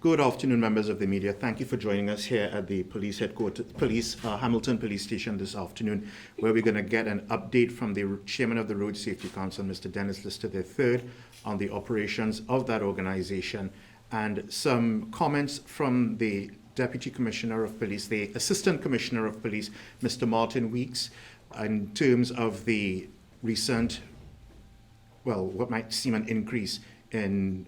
Good afternoon, members of the media. Thank you for joining us here at the police headquarters, Hamilton Police Station this afternoon, where we're going to get an update from the chairman of the Road Safety Council, Mr. Dennis Lister III, on the operations of that organization, and some comments from the Deputy Commissioner of Police, the Assistant Commissioner of Police, Mr. Martin Weeks, in terms of the recent, well, what might seem an increase in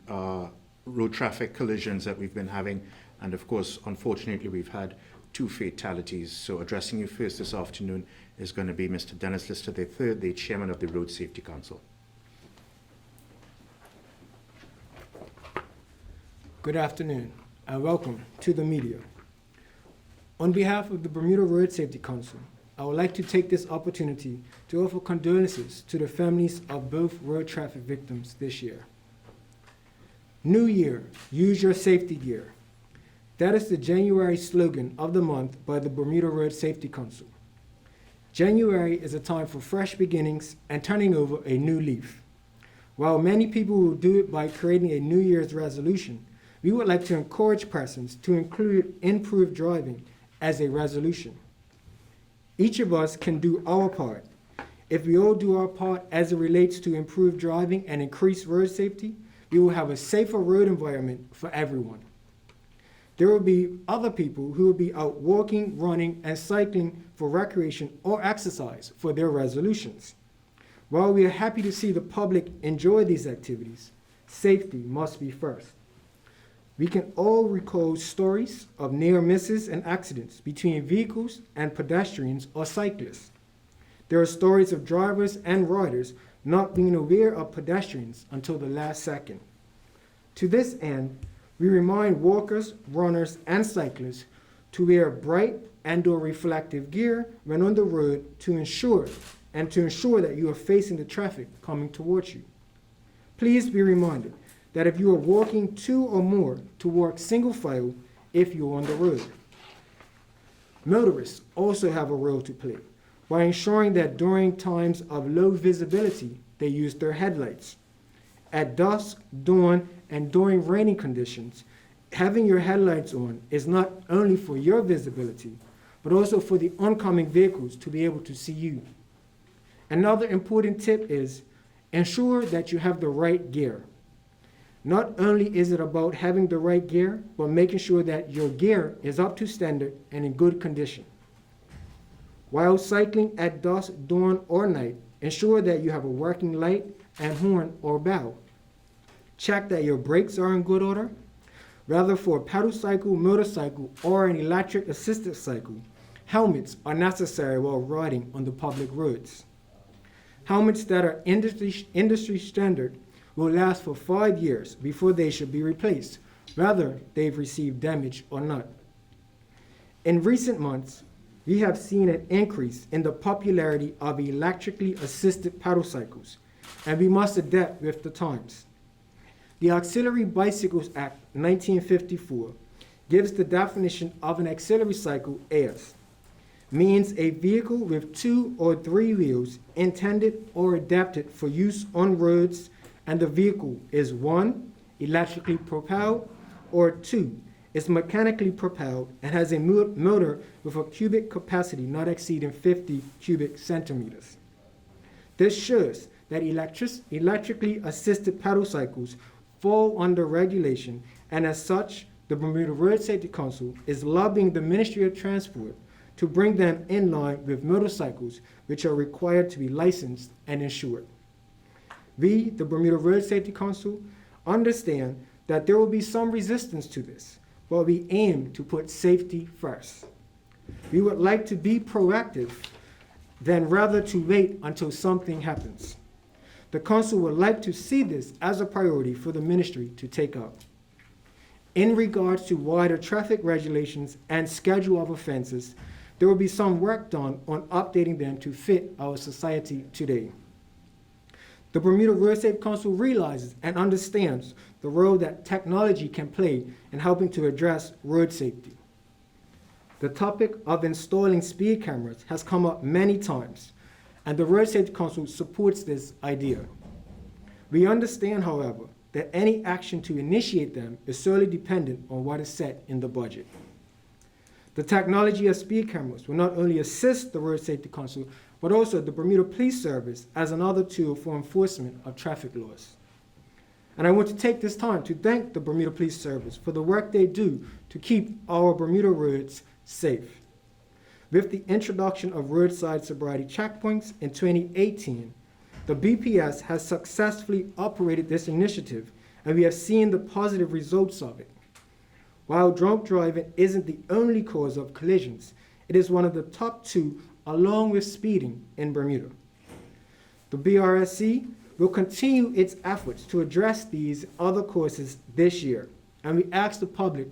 road traffic collisions that we've been having. And of course, unfortunately, we've had 2 fatalities. So addressing you first this afternoon is going to be Mr. Dennis Lister III, the Chairman of the Road Safety Council. Good afternoon and welcome to the media. On behalf of the Bermuda Road Safety Council, I would like to take this opportunity to offer condolences to the families of both road traffic victims this year. New Year, use your safety gear. That is the January slogan of the month by the Bermuda Road Safety Council. January is a time for fresh beginnings and turning over a new leaf. While many people will do it by creating a New Year's resolution, we would like to encourage persons to include improved driving as a resolution. Each of us can do our part. If we all do our part as it relates to improved driving and increased road safety, we will have a safer road environment for everyone. There will be other people who will be out walking, running, and cycling for recreation or exercise for their resolutions. While we are happy to see the public enjoy these activities, safety must be first. We can all recall stories of near misses and accidents between vehicles and pedestrians or cyclists. There are stories of drivers and riders not being aware of pedestrians until the last second. To this end, we remind walkers, runners, and cyclists to wear bright and/or reflective gear when on the road to ensure that you are facing the traffic coming towards you. Please be reminded that if you are walking 2 or more, to walk single file if you're on the road. Motorists also have a role to play by ensuring that during times of low visibility, they use their headlights. At dusk, dawn, and during rainy conditions, having your headlights on is not only for your visibility, but also for the oncoming vehicles to be able to see you. Another important tip is ensure that you have the right gear. Not only is it about having the right gear, but making sure that your gear is up to standard and in good condition. While cycling at dusk, dawn, or night, ensure that you have a working light and horn or bell. Check that your brakes are in good order. Whether for a pedal cycle, motorcycle, or an electric assisted cycle, helmets are necessary while riding on the public roads. Helmets that are industry standard will last for 5 years before they should be replaced, whether they've received damage or not. In recent months, we have seen an increase in the popularity of electrically assisted pedal cycles, and we must adapt with the times. The Auxiliary Bicycles Act 1954 gives the definition of an auxiliary cycle as means a vehicle with 2 or 3 wheels intended or adapted for use on roads, and the vehicle is 1, electrically propelled, or 2, is mechanically propelled and has a motor with a cubic capacity not exceeding 50 cubic centimeters. This shows that electrically assisted pedal cycles fall under regulation, and as such, the Bermuda Road Safety Council is lobbying the Ministry of Transport to bring them in line with motorcycles, which are required to be licensed and insured. We, the Bermuda Road Safety Council, understand that there will be some resistance to this, but we aim to put safety first. We would like to be proactive than rather to wait until something happens. The Council would like to see this as a priority for the ministry to take up. In regards to wider traffic regulations and schedule of offenses, there will be some work done on updating them to fit our society today. The Bermuda Road Safety Council realizes and understands the role that technology can play in helping to address road safety. The topic of installing speed cameras has come up many times, and the Road Safety Council supports this idea. We understand, however, that any action to initiate them is solely dependent on what is set in the budget. The technology of speed cameras will not only assist the Road Safety Council, but also the Bermuda Police Service as another tool for enforcement of traffic laws. And I want to take this time to thank the Bermuda Police Service for the work they do to keep our Bermuda roads safe. With the introduction of roadside sobriety checkpoints in 2018, the BPS has successfully operated this initiative, and we have seen the positive results of it. While drunk driving isn't the only cause of collisions, it is one of the top two along with speeding in Bermuda. The BRSC will continue its efforts to address these other causes this year, and we ask the public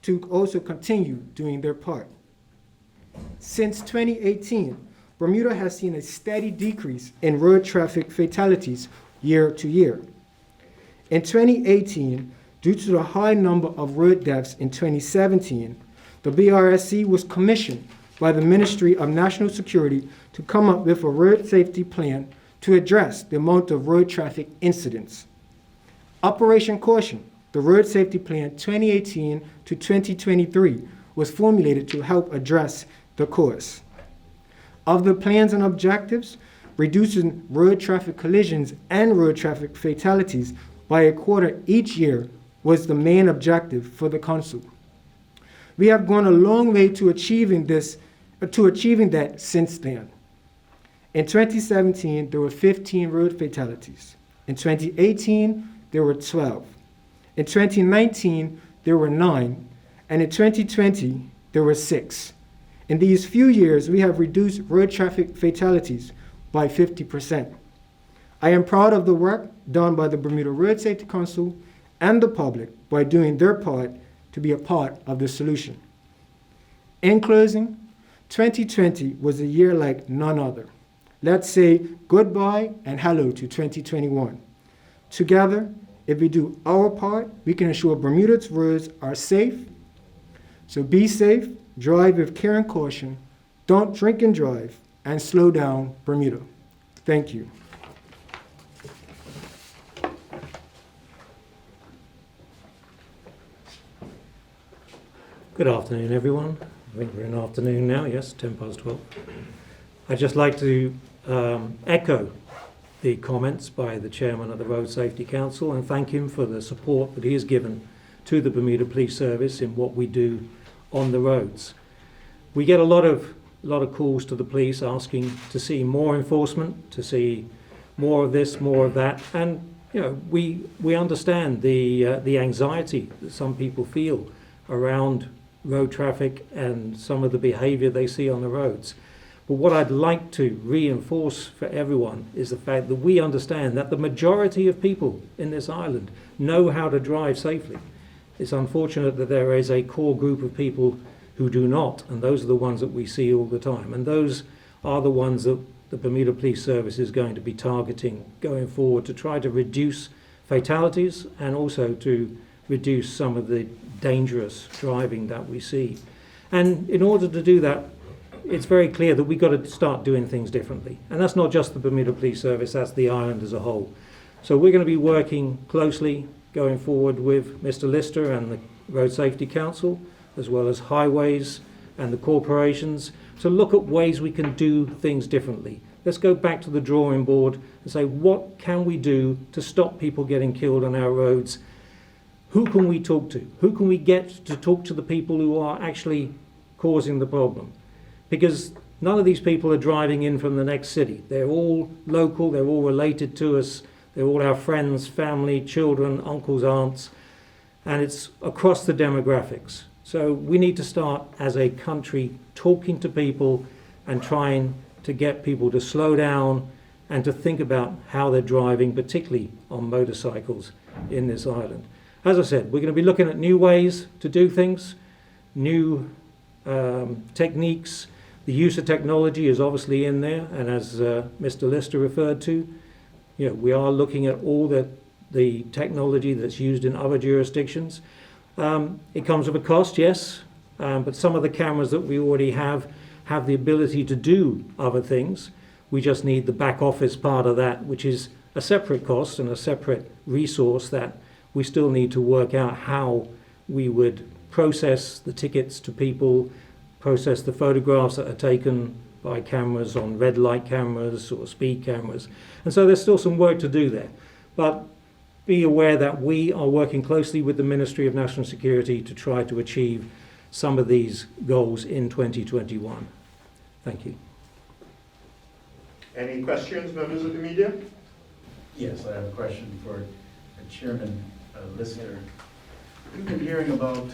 to also continue doing their part. Since 2018, Bermuda has seen a steady decrease in road traffic fatalities year to year. In 2018, due to the high number of road deaths in 2017, the BRSC was commissioned by the Ministry of National Security to come up with a road safety plan to address the amount of road traffic incidents. Operation Caution, the Road Safety Plan 2018 to 2023, was formulated to help address the cause. Of the plans and objectives, reducing road traffic collisions and road traffic fatalities by a quarter each year was the main objective for the Council. We have gone a long way to achieving that since then. In 2017, there were 15 road fatalities. In 2018, there were 12. In 2019, there were 9. And in 2020, there were 6. In these few years, we have reduced road traffic fatalities by 50%. I am proud of the work done by the Bermuda Road Safety Council and the public by doing their part to be a part of the solution. In closing, 2020 was a year like none other. Let's say goodbye and hello to 2021. Together, if we do our part, we can ensure Bermuda's roads are safe. So be safe, drive with care and caution, don't drink and drive, and slow down Bermuda. Thank you. Good afternoon, everyone. I think we're in afternoon now, yes, 12:10. I'd just like to echo the comments by the chairman of the Road Safety Council and thank him for the support that he has given to the Bermuda Police Service in what we do on the roads. We get a lot of calls to the police asking to see more enforcement, to see more of this, more of that, and we understand the anxiety that some people feel around road traffic and some of the behavior they see on the roads. But what I'd like to reinforce for everyone is the fact that we understand that the majority of people in this island know how to drive safely. It's unfortunate that there is a core group of people who do not, and those are the ones that we see all the time. And those are the ones that the Bermuda Police Service is going to be targeting going forward to try to reduce fatalities and also to reduce some of the dangerous driving that we see. And in order to do that, it's very clear that we've got to start doing things differently. And that's not just the Bermuda Police Service, that's the island as a whole. So we're going to be working closely going forward with Mr. Lister and the Road Safety Council, as well as highways and the corporations, to look at ways we can do things differently. Let's go back to the drawing board and say, what can we do to stop people getting killed on our roads? Who can we talk to? Who can we get to talk to the people who are actually causing the problem? Because none of these people are driving in from the next city. They're all local, they're all related to us, they're all our friends, family, children, uncles, aunts, and it's across the demographics. So we need to start as a country talking to people and trying to get people to slow down and to think about how they're driving, particularly on motorcycles in this island. As I said, we're going to be looking at new ways to do things, new techniques. The use of technology is obviously in there, and as Mr. Lister referred to, we are looking at all the technology that's used in other jurisdictions. It comes with a cost, yes, but some of the cameras that we already have the ability to do other things. We just need the back office part of that, which is a separate cost and a separate resource that we still need to work out how we would process the tickets to people, process the photographs that are taken by cameras on red light cameras or speed cameras. And so there's still some work to do there. But be aware that we are working closely with the Ministry of National Security to try to achieve some of these goals in 2021. Thank you. Any questions, members of the media? Yes, I have a question for Chairman Lister. We've been hearing about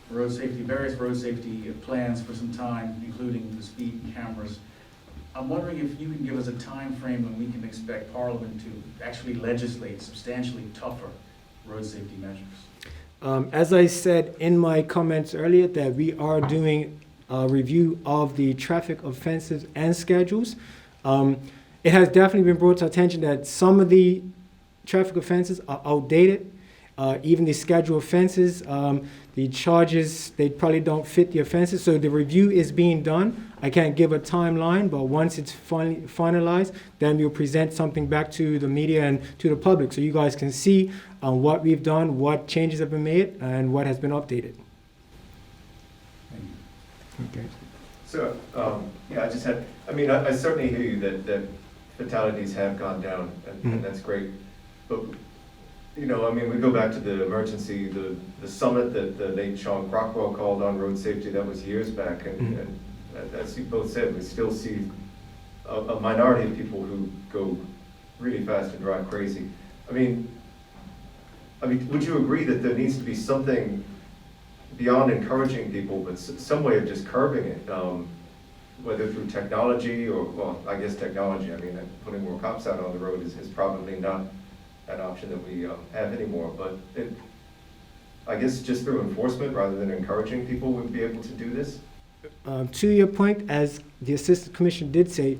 road safety, various road safety plans for some time, including the speed cameras. I'm wondering if you can give us a time frame when we can expect Parliament to actually legislate substantially tougher road safety measures. As I said in my comments earlier, that we are doing a review of the traffic offenses and schedules. It has definitely been brought to attention that some of the traffic offenses are outdated. Even the schedule offenses, the charges, they probably don't fit the offenses. So the review is being done. I can't give a timeline, but once it's finally finalized, then we'll present something back to the media and to the public so you guys can see what we've done, what changes have been made, and what has been updated. Thank you. Okay. So, yeah, I certainly hear you that fatalities have gone down, and that's great. But, we go back to the emergency, the summit that the late Sean Crockwell called on road safety, that was years back, and as you both said, we still see a minority of people who go really fast and drive crazy. I mean, would you agree that there needs to be something beyond encouraging people, but some way of just curbing it, whether through technology or, well, I guess technology, putting more cops out on the road is probably not an option that we have anymore, but I guess just through enforcement rather than encouraging people would be able to do this? To your point, as the Assistant Commissioner did say,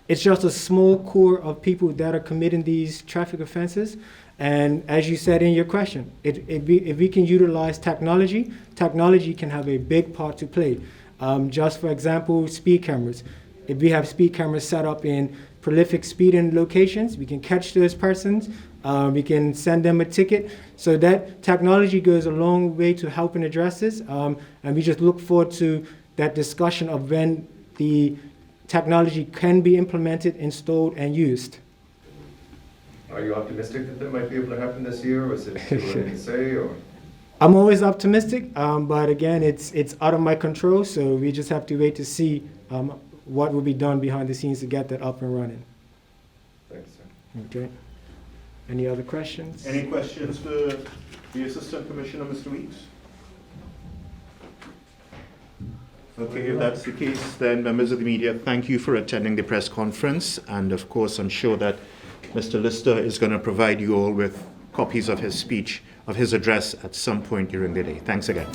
it's just a small core of people that are committing these traffic offenses. And as you said in your question, if we can utilize technology, technology can have a big part to play. Just for example, speed cameras. If we have speed cameras set up in prolific speeding locations, we can catch those persons, we can send them a ticket. So that technology goes a long way to helping address this. And we just look forward to that discussion of when the technology can be implemented, installed, and used. Are you optimistic that that might be able to happen this year, or is it too early to say, or? I'm always optimistic, but again, it's out of my control, so we just have to wait to see what will be done behind the scenes to get that up and running. Thanks, sir. Okay. Any other questions? Any questions for the Assistant Commissioner, Mr. Weeks? Okay, if that's the case, then members of the media, thank you for attending the press conference. And of course, I'm sure that Mr. Lister is going to provide you all with copies of his speech, of his address at some point during the day. Thanks again.